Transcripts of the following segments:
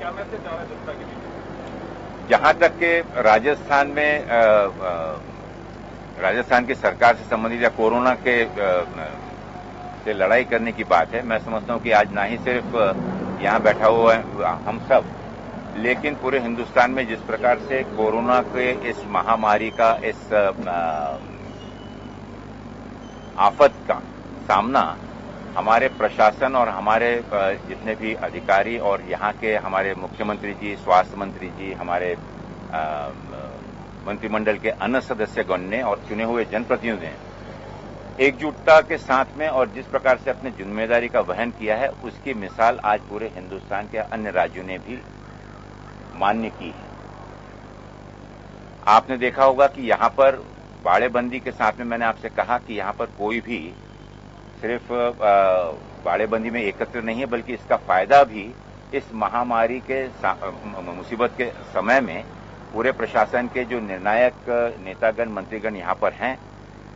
क्या मैसेज जा रहा है जनता के बीच? जहां तक के राजस्थान में राजस्थान की सरकार से संबंधित या कोरोना के से लड़ाई करने की बात है, मैं समझता हूं कि आज ना ही सिर्फ यहां बैठा हुआ है हम सब, लेकिन पूरे हिंदुस्तान में जिस प्रकार से कोरोना के इस महामारी का इस आफत का सामना हमारे प्रशासन और हमारे जितने भी अधिकारी और यहाँ के हमारे मुख्यमंत्री जी, स्वास्थ्य मंत्री जी, हमारे मंत्रिमंडल के अन्य सदस्यगण ने और चुने हुए जनप्रतिनिधि ने एकजुटता के साथ में और जिस प्रकार से अपनी जिम्मेदारी का वहन किया है, उसकी मिसाल आज पूरे हिंदुस्तान के अन्य राज्यों ने भी मान्य की है। आपने देखा होगा कि यहां पर बाड़ेबंदी के साथ में मैंने आपसे कहा कि यहां पर कोई भी सिर्फ बाड़ेबंदी में एकत्र नहीं है, बल्कि इसका फायदा भी इस महामारी के मुसीबत के समय में पूरे प्रशासन के जो निर्णायक नेतागण, मंत्रीगण यहां पर हैं,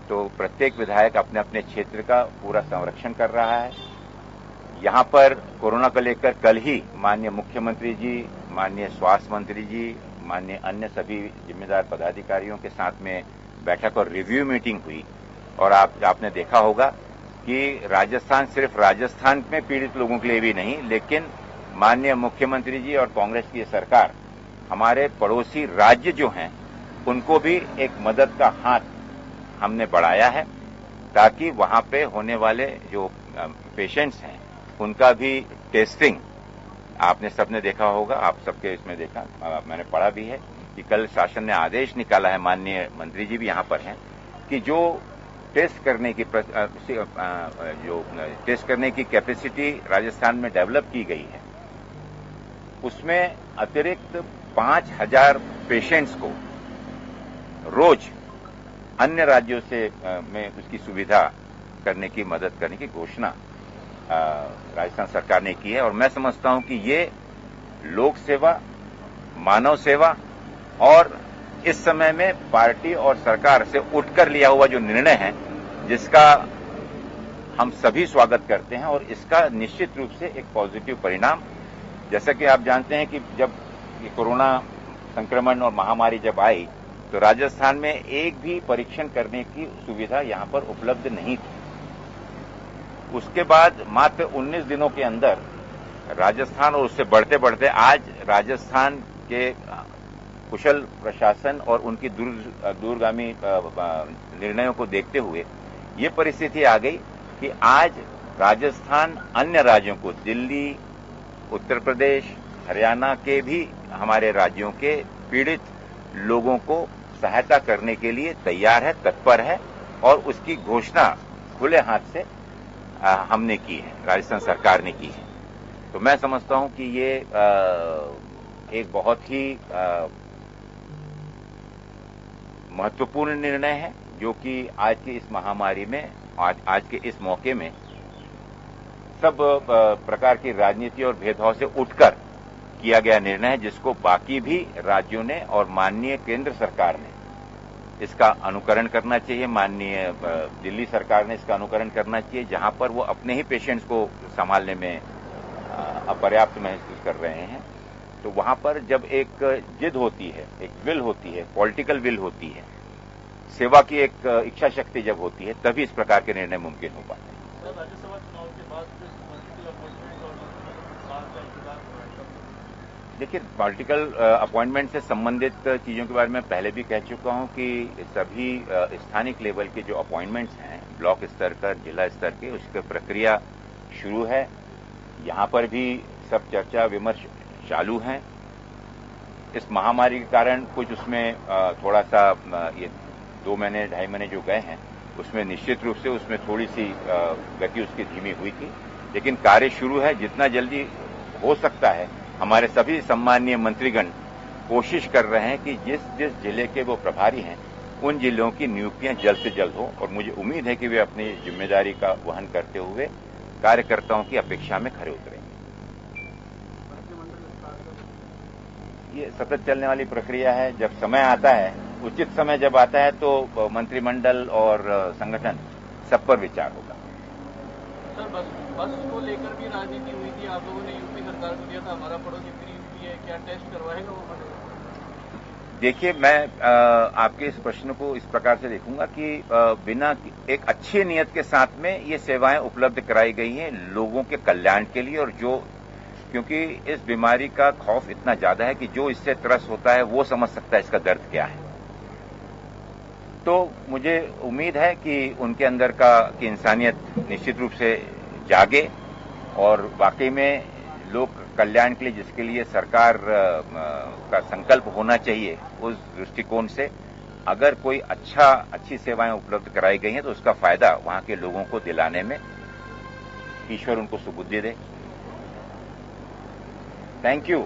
तो प्रत्येक विधायक अपने अपने क्षेत्र का पूरा संरक्षण कर रहा है। यहां पर कोरोना को लेकर कल ही माननीय मुख्यमंत्री जी, माननीय स्वास्थ्य मंत्री जी, माननीय अन्य सभी जिम्मेदार पदाधिकारियों के साथ में बैठक और रिव्यू मीटिंग हुई और आपने देखा होगा कि राजस्थान सिर्फ राजस्थान में पीड़ित लोगों के लिए भी नहीं, लेकिन माननीय मुख्यमंत्री जी और कांग्रेस की सरकार हमारे पड़ोसी राज्य जो हैं उनको भी एक मदद का हाथ हमने बढ़ाया है, ताकि वहां पे होने वाले जो पेशेंट्स हैं उनका भी टेस्टिंग, आपने सबने देखा होगा, आप सबके इसमें देखा, मैंने पढ़ा भी है कि कल शासन ने आदेश निकाला है, माननीय मंत्री जी भी यहां पर हैं, कि जो टेस्ट करने की कैपेसिटी राजस्थान में डेवलप की गई है, उसमें अतिरिक्त 5000 पेशेंट्स को रोज अन्य राज्यों से में उसकी सुविधा करने की, मदद करने की घोषणा राजस्थान सरकार ने की है। और मैं समझता हूं कि ये लोक सेवा, मानव सेवा और इस समय में पार्टी और सरकार से उठकर लिया हुआ जो निर्णय है, जिसका हम सभी स्वागत करते हैं और इसका निश्चित रूप से एक पॉजिटिव परिणाम, जैसा कि आप जानते हैं कि जब ये कोरोना संक्रमण और महामारी जब आई तो राजस्थान में एक भी परीक्षण करने की सुविधा यहां पर उपलब्ध नहीं थी। उसके बाद मात्र 19 दिनों के अंदर राजस्थान, और उससे बढ़ते बढ़ते आज राजस्थान के कुशल प्रशासन और उनकी दूरगामी निर्णयों को देखते हुए ये परिस्थिति आ गई कि आज राजस्थान अन्य राज्यों को, दिल्ली, उत्तर प्रदेश, हरियाणा के भी हमारे राज्यों के पीड़ित लोगों को सहायता करने के लिए तैयार है, तत्पर है और उसकी घोषणा खुले हाथ से हमने की है, राजस्थान सरकार ने की है। तो मैं समझता हूं कि ये एक बहुत ही महत्वपूर्ण निर्णय है, जो कि आज की इस महामारी में, आज के इस मौके में सब प्रकार की राजनीति और भेदभाव से उठकर किया गया निर्णय है, जिसको बाकी भी राज्यों ने और माननीय केंद्र सरकार ने इसका अनुकरण करना चाहिए। माननीय दिल्ली सरकार ने इसका अनुकरण करना चाहिए, जहां पर वो अपने ही पेशेंट्स को संभालने में अपर्याप्त महसूस कर रहे हैं। तो वहां पर जब एक जिद होती है, एक विल होती है, पॉलिटिकल विल होती है, सेवा की एक इच्छा शक्ति जब होती है, तभी इस प्रकार के निर्णय मुमकिन हो पाते हैं। राज्यसभा चुनाव के बाद पॉलिटिकल अपॉइंटमेंट और बात का इंतजार हो रहा है। देखिए, पॉलिटिकल अपॉइंटमेंट से संबंधित चीजों के बारे में पहले भी कह चुका हूं कि सभी स्थानिक लेवल के जो अपॉइंटमेंट्स हैं, ब्लॉक स्तर पर, जिला स्तर के, उसकी प्रक्रिया शुरू है। यहां पर भी सब चर्चा विमर्श चालू हैं। इस महामारी के कारण कुछ उसमें थोड़ा सा ये 2 महीने 2.5 महीने जो गए हैं, उसमें निश्चित रूप से उसमें थोड़ी सी गति उसकी धीमी हुई थी, लेकिन कार्य शुरू है। जितना जल्दी हो सकता है हमारे सभी सम्मानीय मंत्रीगण कोशिश कर रहे हैं कि जिस जिस जिले के वो प्रभारी हैं, उन जिलों की नियुक्तियां जल्द से जल्द हो, और मुझे उम्मीद है कि वे अपनी जिम्मेदारी का वहन करते हुए कार्यकर्ताओं की अपेक्षा में खरे उतरेंगे। ये सतत चलने वाली प्रक्रिया है। जब समय आता है, उचित समय जब आता है, तो मंत्रिमंडल और संगठन सब पर विचार होगा। सर, बस को लेकर भी राजनीति हुई थी, आप लोगों ने यूपी सरकार को दिया था, हमारा पड़ोसी फ्री नहीं है, क्या टेस्ट करवाएगा वो बनेगा? देखिए, मैं आपके इस प्रश्न को इस प्रकार से देखूंगा कि बिना एक अच्छी नियत के साथ में ये सेवाएं उपलब्ध कराई गई हैं लोगों के कल्याण के लिए, और जो क्योंकि इस बीमारी का खौफ इतना ज्यादा है कि जो इससे त्रस्त होता है वो समझ सकता है इसका दर्द क्या है। तो मुझे उम्मीद है कि उनके अंदर की इंसानियत निश्चित रूप से जागे और वाकई में लोक कल्याण के लिए, जिसके लिए सरकार का संकल्प होना चाहिए, उस दृष्टिकोण से अगर कोई अच्छी सेवाएं उपलब्ध कराई गई हैं तो उसका फायदा वहां के लोगों को दिलाने में ईश्वर उनको सुबुद्धि दे। Thank you.